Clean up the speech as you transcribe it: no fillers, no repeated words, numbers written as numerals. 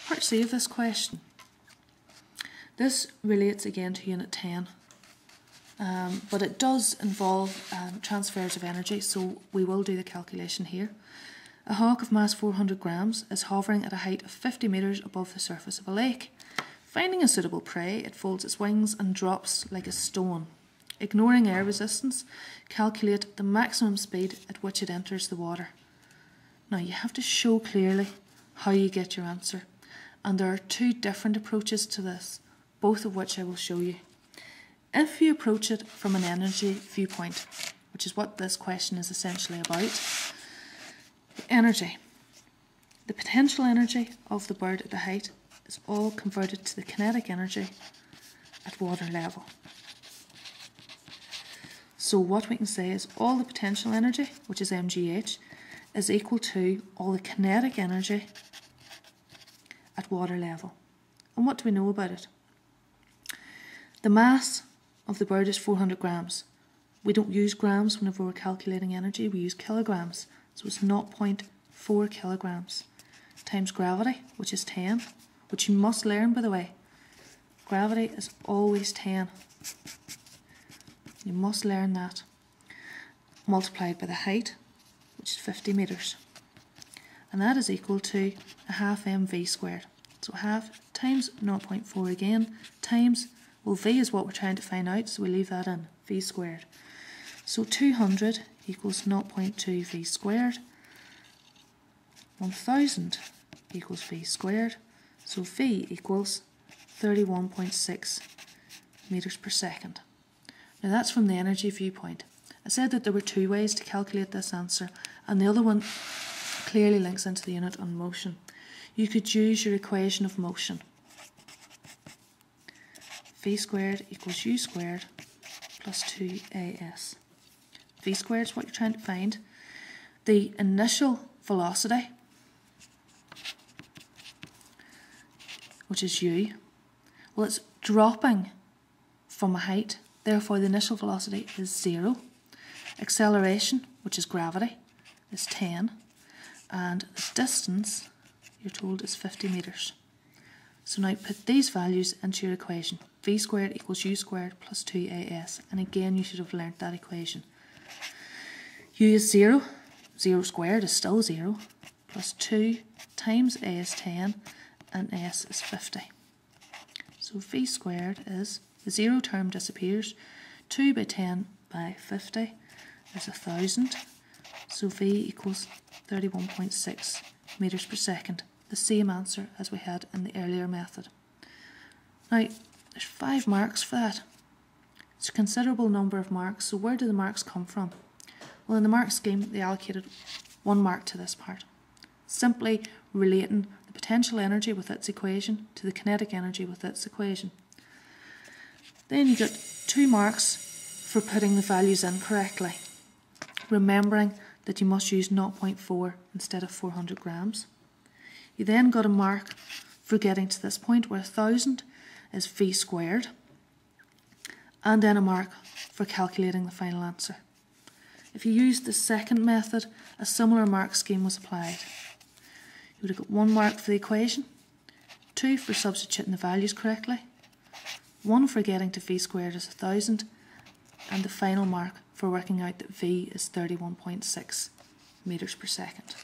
Part C of this question. This relates again to Unit 10, but it does involve transfers of energy, so we will do the calculation here. A hawk of mass 400 grams is hovering at a height of 50 metres above the surface of a lake. Finding a suitable prey, it folds its wings and drops like a stone. Ignoring air resistance, calculate the maximum speed at which it enters the water. Now you have to show clearly how you get your answer, and there are two different approaches to this, both of which I will show you. If you approach it from an energy viewpoint, which is what this question is essentially about, the energy, the potential energy of the bird at the height is all converted to the kinetic energy at water level. So what we can say is all the potential energy, which is mgh, is equal to all the kinetic energy at water level. And what do we know about it? The mass of the bird is 400 grams. We don't use grams whenever we're calculating energy, we use kilograms. So it's 0.4 kilograms times gravity, which is 10, which you must learn, by the way. Gravity is always 10. You must learn that. Multiplied by the height, which is 50 metres. And that is equal to a half mv squared. So half times 0.4 again, times, well, v is what we're trying to find out, so we leave that in, v squared. So 200 equals 0.2 v squared. 1000 equals v squared. So v equals 31.6 metres per second. Now that's from the energy viewpoint. I said that there were two ways to calculate this answer, and the other one clearly links into the unit on motion. You could use your equation of motion. V squared equals u squared plus 2as. V squared is what you're trying to find. The initial velocity, which is u, well, it's dropping from a height, therefore the initial velocity is 0. Acceleration, which is gravity, is 10, and the distance, you're told, is 50 metres. So now put these values into your equation. V squared equals u squared plus 2as, and again you should have learnt that equation. U is 0, 0 squared is still 0, plus 2 times a is 10, and s is 50. So v squared is, the 0 term disappears, 2 by 10 by 50 is 1000, so v equals 31.6 metres per second, the same answer as we had in the earlier method. Now, there's 5 marks for that. It's a considerable number of marks, so where do the marks come from? Well, in the mark scheme, they allocated 1 mark to this part, simply relating the potential energy with its equation to the kinetic energy with its equation. Then you get 2 marks for putting the values in correctly, remembering that you must use 0.4 instead of 400 grams. You then got a mark for getting to this point where 1000 is v squared, and then a mark for calculating the final answer. If you used the second method, a similar mark scheme was applied. You would have got 1 mark for the equation, 2 for substituting the values correctly, 1 for getting to v squared is 1000, and the final mark for working out that v is 31.6 metres per second.